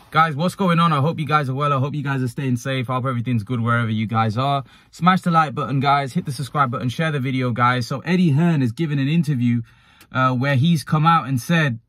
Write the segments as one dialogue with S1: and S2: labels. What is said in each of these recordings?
S1: Guys, what's going on? I hope you guys are well. I hope you guys are staying safe. I hope everything's good wherever you guys are. Smash the like button, guys. Hit the subscribe button. Share the video, guys. So Eddie Hearn has given an interview where he's come out and said,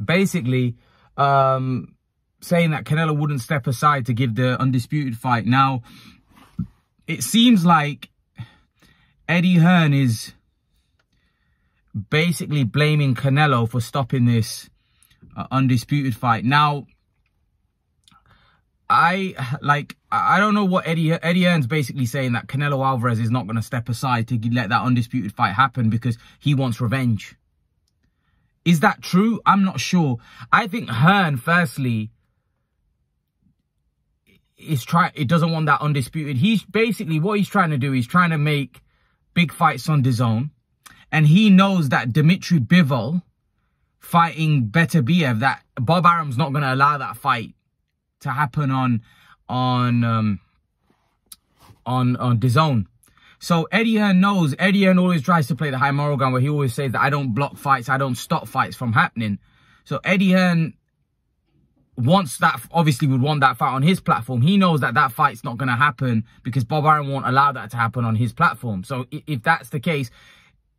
S1: basically, saying that Canelo wouldn't step aside to give the undisputed fight. Now, it seems like Eddie Hearn is basically blaming Canelo for stopping this undisputed fight. Now, I don't know what Eddie Hearn's basically saying, that Canelo Alvarez is not going to step aside to let that undisputed fight happen because he wants revenge. Is that true? I'm not sure. I think Hearn, firstly, it doesn't want that undisputed. He's basically, what he's trying to do, he's trying to make big fights on DAZN, and he knows that Dmitry Bivol fighting Beterbiev, that Bob Arum's not going to allow that fight to happen on DAZN. So Eddie Hearn knows. Eddie Hearn always tries to play the high moral ground, where he always says that I don't block fights, I don't stop fights from happening. So Eddie Hearn wants that, obviously would want that fight on his platform. He knows that that fight's not going to happen because Bob Arum won't allow that to happen on his platform. So if that's the case,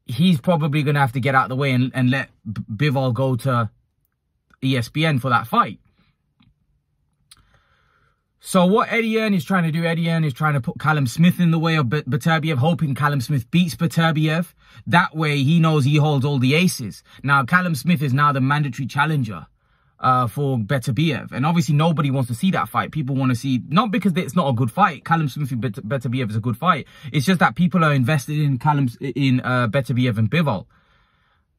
S1: he's probably going to have to get out of the way and let Bivol go to ESPN for that fight. So what Eddie Hearn is trying to do, Eddie Hearn is trying to put Callum Smith in the way of Beterbiev, hoping Callum Smith beats Beterbiev. That way he knows he holds all the aces. Now, Callum Smith is now the mandatory challenger for Beterbiev. And obviously nobody wants to see that fight. People want to see, not because it's not a good fight. Callum Smith and Beterbiev is a good fight. It's just that people are invested in Beterbiev and Bivol.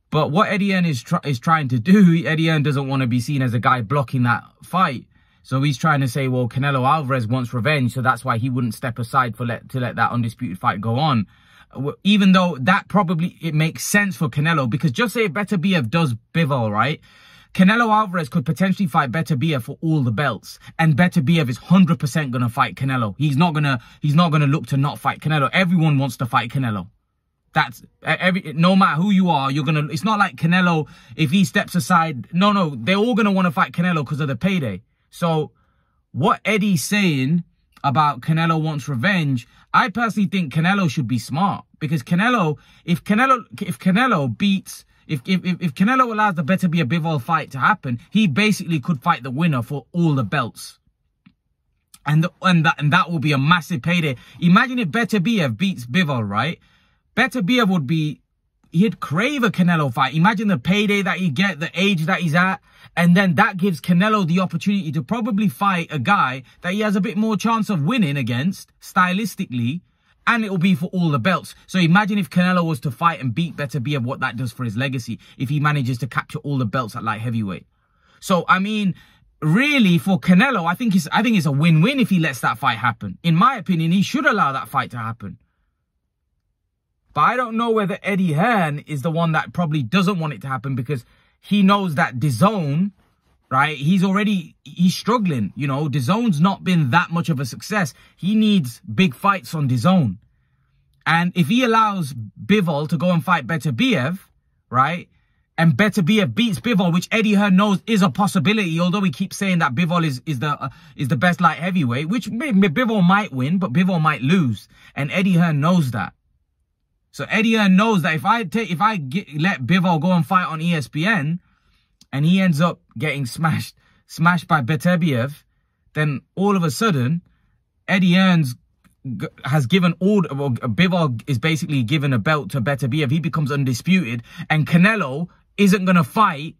S1: But what Eddie Hearn is trying to do, Eddie Hearn doesn't want to be seen as a guy blocking that fight. So he's trying to say, well, Canelo Alvarez wants revenge, so that's why he wouldn't step aside to let that undisputed fight go on. Even though that probably, it makes sense for Canelo, because just say if Beterbiev does Bivol, right? Canelo Alvarez could potentially fight Beterbiev for all the belts, and Beterbiev is 100% going to fight Canelo. He's not going to look to not fight Canelo. Everyone wants to fight Canelo. That's no matter who you are, you're going to, it's not like Canelo, if he steps aside, no, they're all going to want to fight Canelo because of the payday. So what Eddie's saying about Canelo wants revenge, I personally think Canelo should be smart, because Canelo, if Canelo allows the Beterbiev Bivol fight to happen, he basically could fight the winner for all the belts. And that will be a massive payday. Imagine if Beterbiev beats Bivol, right? Beterbiev he'd crave a Canelo fight. Imagine the payday that he'd get, the age that he's at. And then that gives Canelo the opportunity to probably fight a guy that he has a bit more chance of winning against, stylistically. And it will be for all the belts. So imagine if Canelo was to fight and beat Beterbiev, what that does for his legacy, if he manages to capture all the belts at light heavyweight. So, I mean, really, for Canelo, I think it's a win-win if he lets that fight happen. In my opinion, he should allow that fight to happen. But I don't know whether Eddie Hearn is the one that probably doesn't want it to happen, because he knows that DAZN, right, he's struggling. You know, DAZN's not been that much of a success. He needs big fights on DAZN. And if he allows Bivol to go and fight Beterbiev, right, and Beterbiev beats Bivol, which Eddie Hearn knows is a possibility, although he keeps saying that Bivol is the best light heavyweight, which Bivol might win, but Bivol might lose. And Eddie Hearn knows that. So Eddie Hearn knows that if I let Bivol go and fight on ESPN, and he ends up getting smashed by Beterbiev, then all of a sudden, Eddie Hearn has given order. Well, Bivol is basically given a belt to Beterbiev. He becomes undisputed, and Canelo isn't going to fight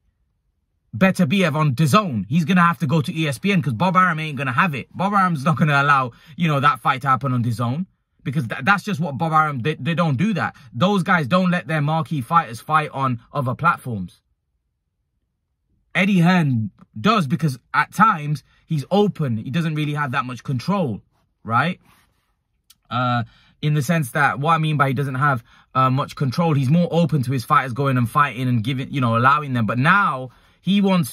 S1: Beterbiev on DAZN. He's going to have to go to ESPN, because Bob Arum ain't going to have it. Bob Arum's not going to allow, you know, that fight to happen on DAZN. Because that's just what Bob Arum, they don't do that. Those guys don't let their marquee fighters fight on other platforms. Eddie Hearn does, because at times he's open. He doesn't really have that much control, right? In the sense that, what I mean by he doesn't have much control, he's more open to his fighters going and fighting and giving, you know, allowing them. But now he knows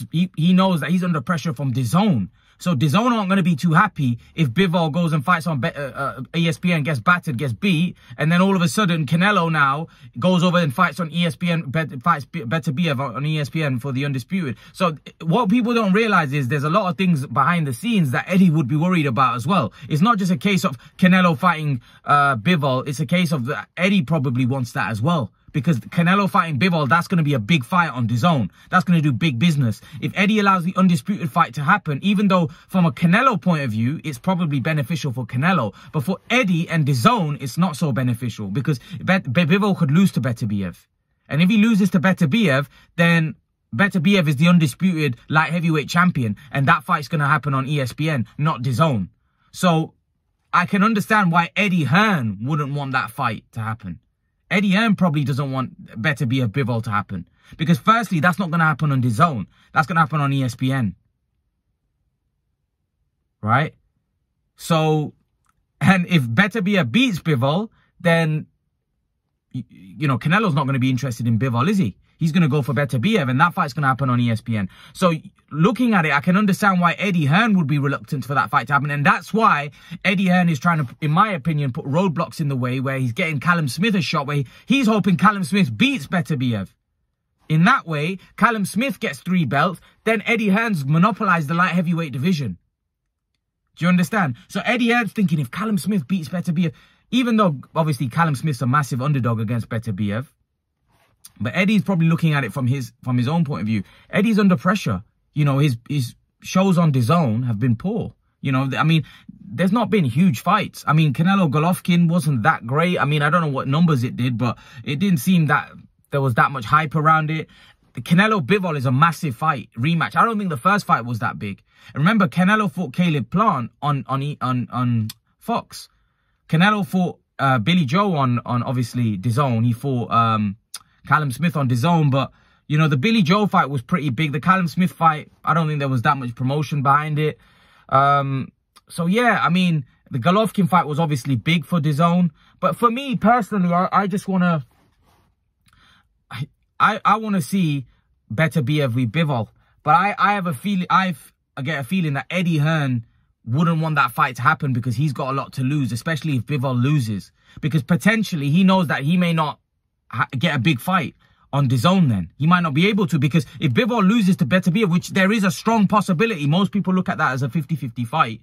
S1: that he's under pressure from DAZN. So DAZN aren't going to be too happy if Bivol goes and fights on ESPN, gets battered, gets beat, and then all of a sudden Canelo now goes over and fights on ESPN, fights Beterbiev on ESPN for the undisputed. So what people don't realize is there's a lot of things behind the scenes that Eddie would be worried about as well. It's not just a case of Canelo fighting Bivol. It's a case of Eddie probably wants that as well. Because Canelo fighting Bivol, that's going to be a big fight on DAZN. That's going to do big business. If Eddie allows the undisputed fight to happen, even though from a Canelo point of view, it's probably beneficial for Canelo. But for Eddie and DAZN, it's not so beneficial because Bivol could lose to Beterbiev. And if he loses to Beterbiev, then Beterbiev is the undisputed light heavyweight champion. And that fight's going to happen on ESPN, not DAZN. So I can understand why Eddie Hearn wouldn't want that fight to happen. Eddie Hearn probably doesn't want Beterbiev Bivol to happen. Because firstly, that's not going to happen on DAZN. That's going to happen on ESPN. Right? So, and if Beterbiev beats Bivol, then, you know, Canelo's not going to be interested in Bivol, is he? He's going to go for Beterbiev, and that fight's going to happen on ESPN. So, looking at it, I can understand why Eddie Hearn would be reluctant for that fight to happen. And that's why Eddie Hearn is trying to, in my opinion, put roadblocks in the way where he's getting Callum Smith a shot, where he's hoping Callum Smith beats Beterbiev. In that way, Callum Smith gets 3 belts, then Eddie Hearn's monopolized the light heavyweight division. Do you understand? So, Eddie Hearn's thinking if Callum Smith beats Beterbiev, even though, obviously, Callum Smith's a massive underdog against Beterbiev, but Eddie's probably looking at it from his own point of view. Eddie's under pressure. You know, his shows on DAZN have been poor. You know, I mean, there's not been huge fights. I mean, Canelo Golovkin wasn't that great. I mean, I don't know what numbers it did, but it didn't seem that there was that much hype around it. The Canelo Bivol is a massive fight, rematch. I don't think the first fight was that big. And remember, Canelo fought Caleb Plant on Fox. Canelo fought Billy Joe on obviously DAZN. He fought Callum Smith on DAZN, but you know, the Billy Joe fight was pretty big. The Callum Smith fight, I don't think there was that much promotion behind it. So yeah, I mean, the Golovkin fight was obviously big for DAZN, but for me personally, I just want to, I want to see Beterbiev v Bivol. But I have a feeling, I get a feeling that Eddie Hearn wouldn't want that fight to happen because he's got a lot to lose, especially if Bivol loses. Because potentially he knows that he may not get a big fight on DAZN then. He might not be able to, because if Bivol loses to Beterbiev, which there is a strong possibility, most people look at that as a 50-50 fight.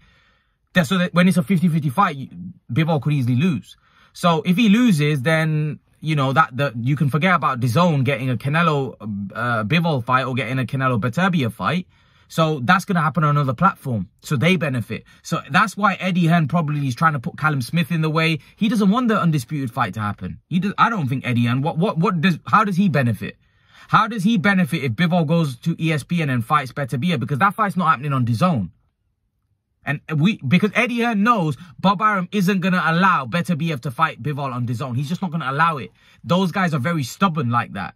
S1: So that when it's a 50-50 fight, Bivol could easily lose. So if he loses, then, you know, that you can forget about DAZN getting a Canelo Bivol fight or getting a Canelo Beterbiev fight. So that's going to happen on another platform. So they benefit. So that's why Eddie Hearn probably is trying to put Callum Smith in the way. He doesn't want the undisputed fight to happen. I don't think Eddie Hearn, how does he benefit? How does he benefit if Bivol goes to ESPN and fights Beterbiev? Because that fight's not happening on DAZN. And because Eddie Hearn knows Bob Arum isn't going to allow Beterbiev to fight Bivol on DAZN. He's just not going to allow it. Those guys are very stubborn like that.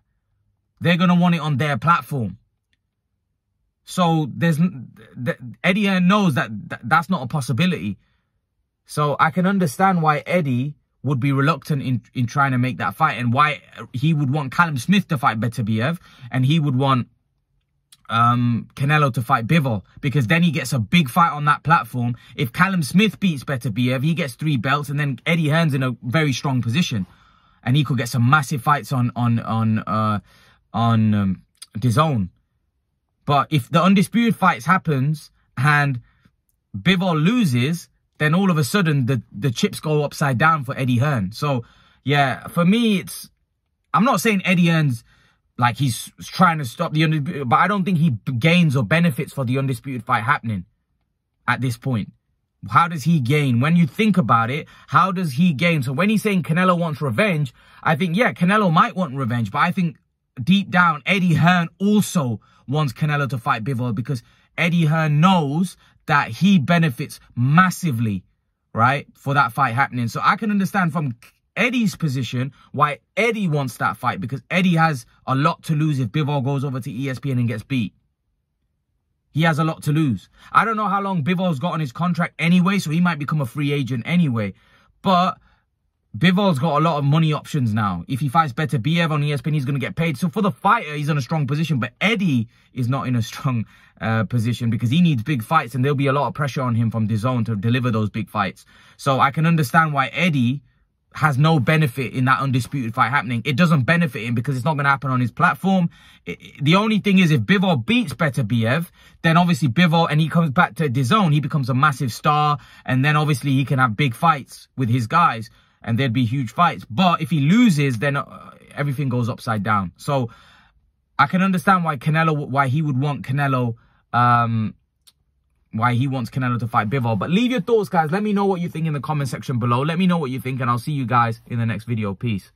S1: They're going to want it on their platform. So Eddie Hearn knows that's not a possibility. So I can understand why Eddie would be reluctant in trying to make that fight, and why he would want Callum Smith to fight Beterbiev and he would want Canelo to fight Bivol, because then he gets a big fight on that platform. If Callum Smith beats Beterbiev, he gets 3 belts, and then Eddie Hearn's in a very strong position, and he could get some massive fights on DAZN. But if the undisputed fights happens and Bivol loses, then all of a sudden the chips go upside down for Eddie Hearn. So yeah, for me, I'm not saying Eddie Hearn's like he's trying to stop the undisputed, but I don't think he gains or benefits for the undisputed fight happening at this point. How does he gain? When you think about it, how does he gain? So when he's saying Canelo wants revenge, I think, yeah, Canelo might want revenge, but I think deep down, Eddie Hearn also wants Canelo to fight Bivol, because Eddie Hearn knows that he benefits massively, right, for that fight happening. So I can understand from Eddie's position why Eddie wants that fight, because Eddie has a lot to lose if Bivol goes over to ESPN and gets beat. He has a lot to lose. I don't know how long Bivol's got on his contract anyway, so he might become a free agent anyway. But Bivol's got a lot of money options now. If he fights Beterbiev on ESPN, he's going to get paid. So for the fighter, he's in a strong position. But Eddie is not in a strong position because he needs big fights. And there'll be a lot of pressure on him from DAZN to deliver those big fights. So I can understand why Eddie has no benefit in that undisputed fight happening. It doesn't benefit him because it's not going to happen on his platform. The only thing is, if Bivol beats Beterbiev, then obviously Bivol, and he comes back to DAZN, he becomes a massive star. And then obviously he can have big fights with his guys. And there'd be huge fights. But if he loses, then everything goes upside down. So I can understand why he would want Canelo, why he wants Canelo to fight Bivol. But leave your thoughts, guys. Let me know what you think in the comment section below. Let me know what you think, and I'll see you guys in the next video. Peace.